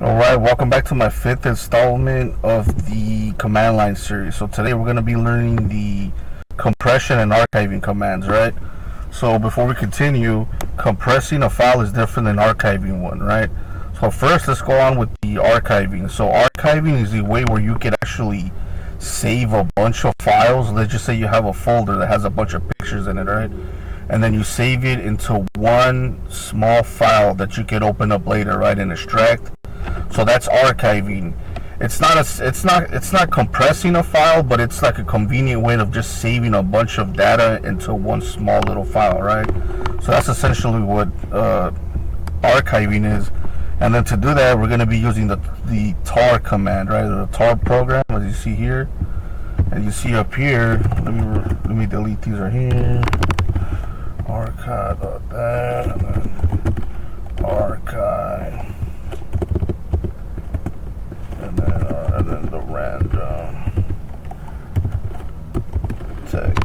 Alright, welcome back to my fifth installment of the command line series. So today we're going to be learning the compression and archiving commands, right? So before we continue, compressing a file is different than archiving one, right? So first let's go on with the archiving. So archiving is the way where you can actually save a bunch of files. Let's just say you have a folder that has a bunch of pictures in it, right? And then you save it into one small file that you can open up later, right, and extract. So that's archiving. It's not compressing a file, but it's like a convenient way of just saving a bunch of data into one small little file, right? So that's essentially what archiving is. And then to do that, we're going to be using the tar command, right? The tar program, as you see here. As you see up here, let me delete these right here. Archive that, and then archive. And then the random txt.gz.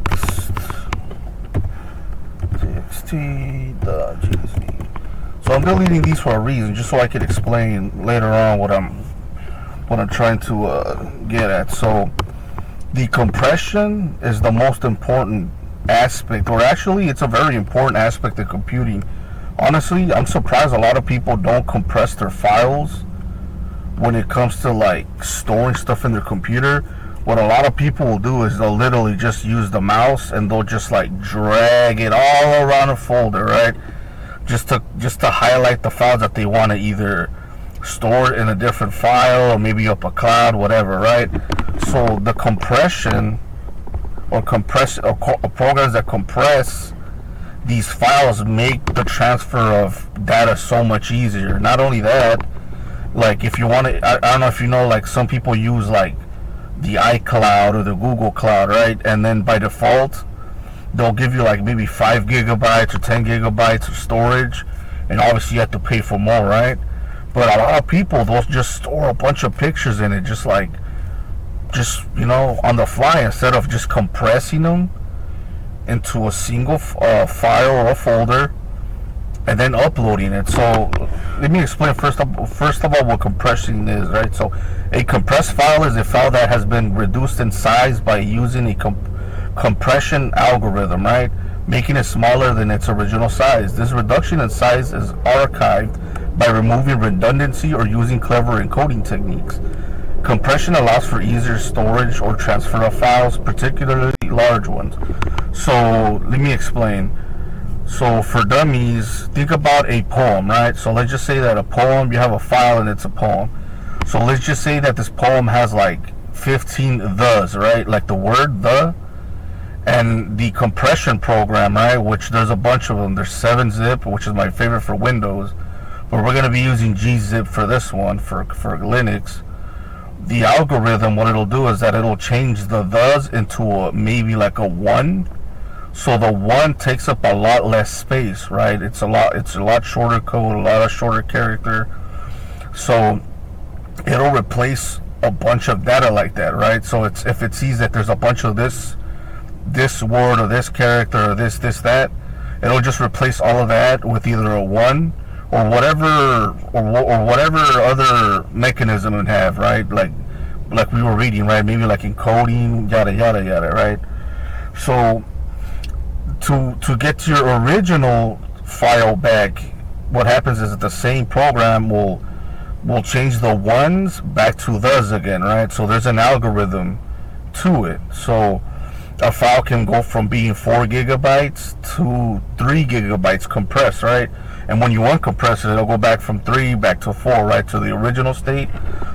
So I'm deleting these for a reason, just so I could explain later on what I'm trying to get at. So the compression is the most important aspect, or actually it's a very important aspect of computing. Honestly, I'm surprised a lot of people don't compress their files when it comes to like storing stuff in their computer. What a lot of people will do is they'll literally just use the mouse and they'll just like drag it all around a folder, right? Just to highlight the files that they want to either store in a different file or maybe up a cloud, whatever, right? So the compression or programs that compress these files make the transfer of data so much easier. Not only that, like if you want to, I don't know if you know, like some people use like the iCloud or the Google Cloud, right? And then by default, they'll give you like maybe 5 gigabytes or 10 gigabytes of storage, and obviously you have to pay for more, right? But a lot of people, they'll just store a bunch of pictures in it, just you know, on the fly, instead of just compressing them into a single file or a folder and then uploading it. So let me explain first of all what compression is, right? So a compressed file is a file that has been reduced in size by using a compression algorithm, right? Making it smaller than its original size. This reduction in size is archived by removing redundancy or using clever encoding techniques. Compression allows for easier storage or transfer of files, particularly large ones. So let me explain. So for dummies, think about a poem, right? So let's just say that a poem, you have a file and it's a poem. So let's just say that this poem has like 15 thes, right? Like the word the, and the compression program, right? Which there's a bunch of them. There's 7-zip, which is my favorite for Windows, but we're going to be using gzip for this one, for Linux. The algorithm, what it'll do is that it'll change the thes into maybe like a 1. So the 1 takes up a lot less space, right? It's a lot shorter code, a lot of shorter character. So it'll replace a bunch of data like that, right? So if it sees that there's a bunch of this word or this character or this that, it'll just replace all of that with either a 1 or whatever other mechanism it have, right? Like we were reading, right? Maybe like encoding, yada yada yada, right? So to get to your original file back, what happens is that the same program will change the 1s back to thes again, right? So there's an algorithm to it. So a file can go from being 4 gigabytes to 3 gigabytes compressed, right? And when you uncompress it, it'll go back from 3 back to 4, right, to the original state.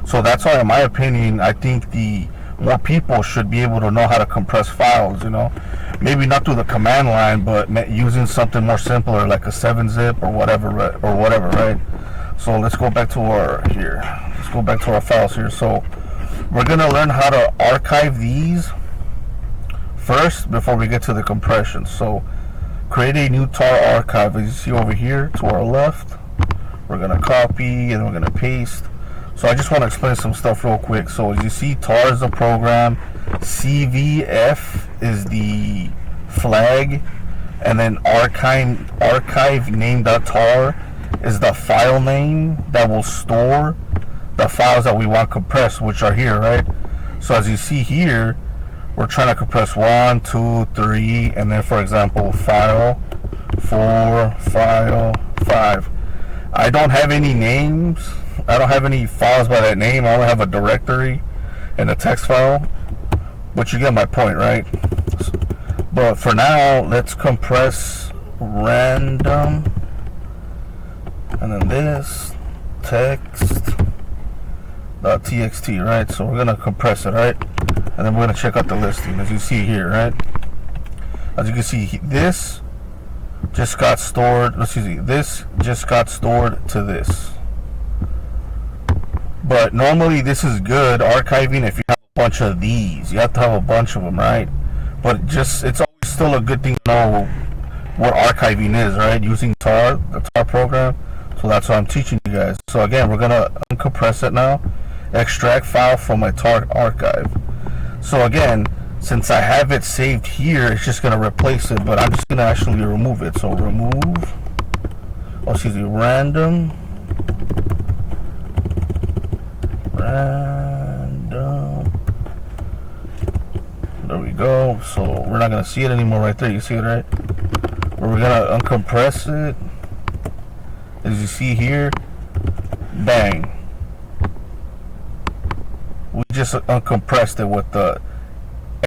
So that's why, in my opinion, I think the more people should be able to know how to compress files, you know. Maybe not through the command line, but using something more simpler like a 7-zip or whatever, right? So let's go back to our files here. So we're gonna learn how to archive these first before we get to the compression. So create a new tar archive, as you see over here to our left. We're gonna copy and we're gonna paste. So I just want to explain some stuff real quick. So as you see, tar is the program, CVF is the flag, and then archive name.tar is the file name that will store the files that we want compressed, which are here, right? So as you see here, we're trying to compress 1, 2, 3, and then, for example, file 4, file 5. I don't have any names. I don't have any files by that name. I only have a directory and a text file. But you get my point, right? But for now, let's compress random, and then this text.txt, right? So we're gonna compress it, right? And then we're gonna check out the listing, as you see here, right? As you can see, this just got stored. Excuse me, this just got stored to this. But normally, this is good archiving if you have a bunch of these. You have to have a bunch of them, right? But it's always still a good thing to know what archiving is, right? Using tar, the tar program. So that's what I'm teaching you guys. So again, we're gonna uncompress it now, extract file from my tar archive. So again, since I have it saved here, it's just gonna replace it, but I'm just gonna actually remove it. So remove, random. There we go. So we're not gonna see it anymore right there. You see it, right? But we're gonna uncompress it. As you see here, bang. We just uncompressed it with the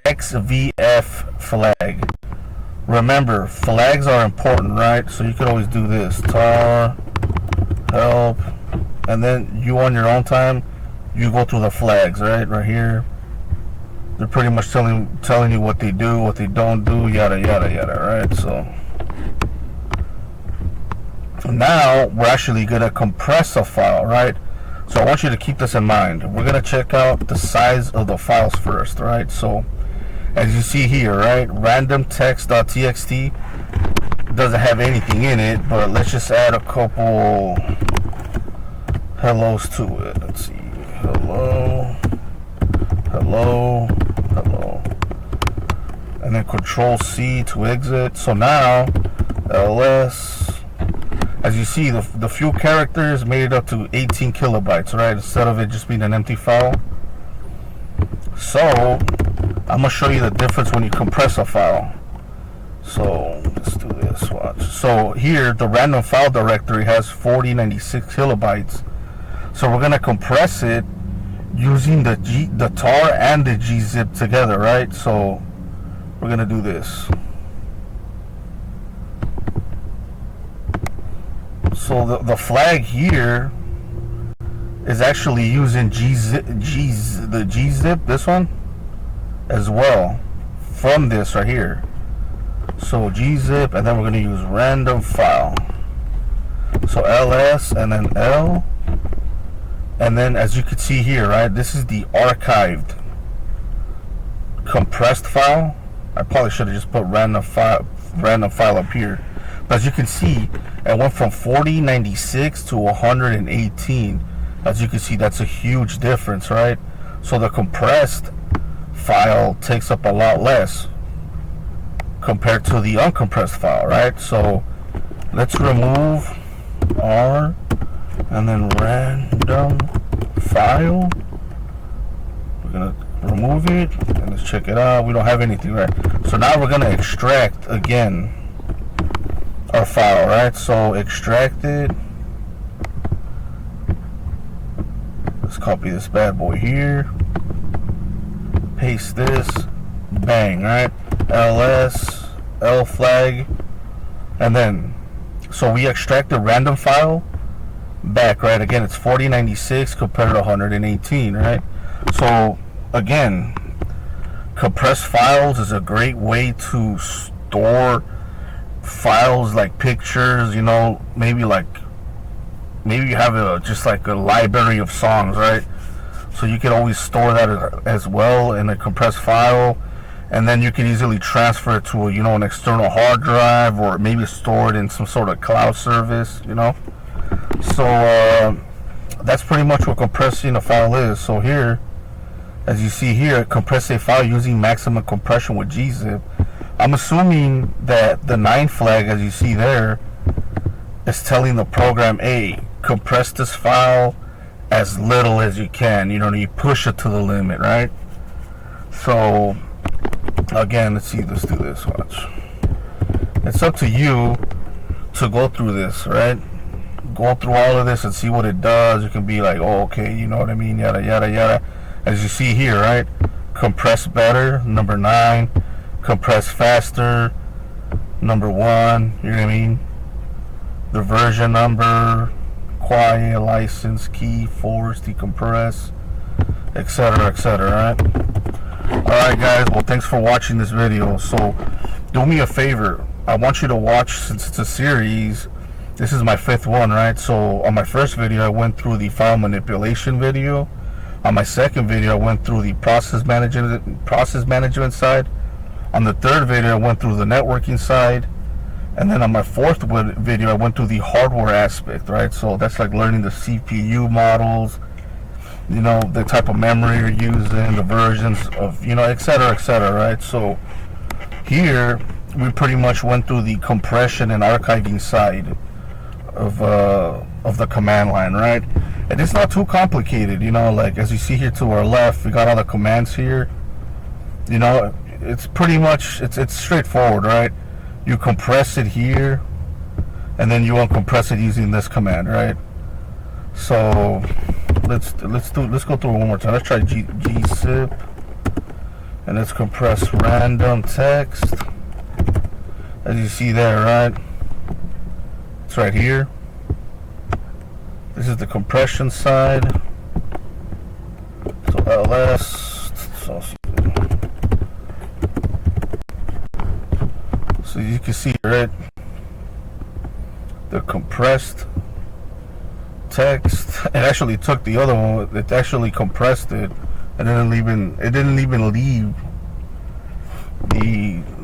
XVF flag. Remember, flags are important, right? So you could always do this, tar help, and then you on your own time, you go through the flags, right here. They're pretty much telling you what they do, what they don't do, yada yada yada, right? So now we're actually gonna compress a file, right? So I want you to keep this in mind. We're gonna check out the size of the files first, right? So as you see here, right, random text.txt doesn't have anything in it, but let's just add a couple hellos to it. Let's see, hello, hello, hello, and then Control C to exit. So now ls, as you see, the few characters made it up to 18 kilobytes, right? Instead of it just being an empty file. So I'm gonna show you the difference when you compress a file. So let's do this. Watch. So here, the random file directory has 4096 kilobytes. So we're gonna compress it using the tar and the gzip together, right? So we're gonna do this. So the flag here is actually using the gzip, this one, as well, from this right here. So gzip, and then we're going to use random file. So ls, and then l, and then as you can see here, right, this is the archived compressed file. I probably should have just put random file up here. But as you can see, it went from 4096 to 118. As you can see, that's a huge difference, right? So the compressed file takes up a lot less compared to the uncompressed file, right? So let's remove R and then random file. We're gonna remove it and let's check it out. We don't have anything, right? So now we're gonna extract again our file, right? So extract it. Let's copy this bad boy here, paste this, bang, right? ls, l flag, and then so we extract the random file back, right? Again, it's 4096 compared to 118, right? So again, compressed files is a great way to store files like pictures, you know, maybe you have just like a library of songs, right? So you can always store that as well in a compressed file, and then you can easily transfer it to an external hard drive, or maybe store it in some sort of cloud service, So that's pretty much what compressing a file is. So here, as you see here, compress a file using maximum compression with gzip. I'm assuming that the 9 flag, as you see there, is telling the program, hey, compress this file as little as you can. You know, you push it to the limit, right? So again, let's do this. Watch. It's up to you to go through this, right? Go through all of this and see what it does. You can be like, oh, okay, you know what I mean, yada yada yada. As you see here, right? Compress better, number 9. Compress faster, number 1. You know what I mean? The version number, quiet, license, key, force, decompress, etc., etc., right? Alright guys, well, thanks for watching this video. So do me a favor, I want you to watch, since it's a series, this is my 5th one, right? So on my first video I went through the file manipulation video. On my second video I went through the process management side. On the third video I went through the networking side. And then on my 4th video I went through the hardware aspect, right? So that's like learning the CPU models, you know, the type of memory you're using, the versions of, you know, etc., right? So here we pretty much went through the compression and archiving side of the command line, right? And it's not too complicated, you know, like as you see here to our left, we got all the commands here. You know, it's pretty much, it's straightforward, right? You compress it here, and then you uncompress it using this command, right? So let's go through it one more time. Let's try gzip, and let's compress random text. As you see there, right? It's right here. This is the compression side. So ls. So you can see, right? The compressed text. It actually took the other one. It actually compressed it, and it didn't even leave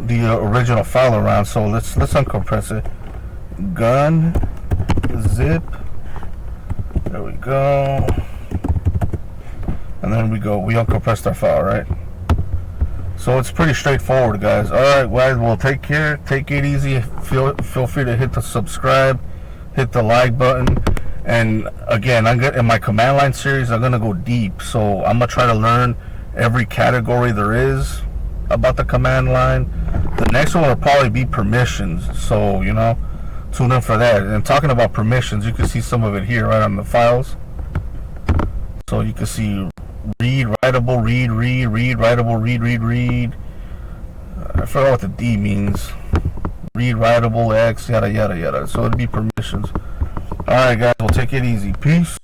the original file around. So let's uncompress it. Gun zip. There we go. And then we uncompressed our file, right? So it's pretty straightforward, guys. Alright, guys, well, take care. Take it easy. Feel free to hit the subscribe, hit the like button. And again, in my command line series, I'm gonna go deep. So I'm gonna try to learn every category there is about the command line. The next one will probably be permissions. So, you know, tune in for that. And talking about permissions, you can see some of it here right on the files. So you can see read, writable, read, writable, read. I forgot what the D means. Read, writable, X, yada yada yada. So it'd be permissions. Alright guys, we'll take it easy. Peace.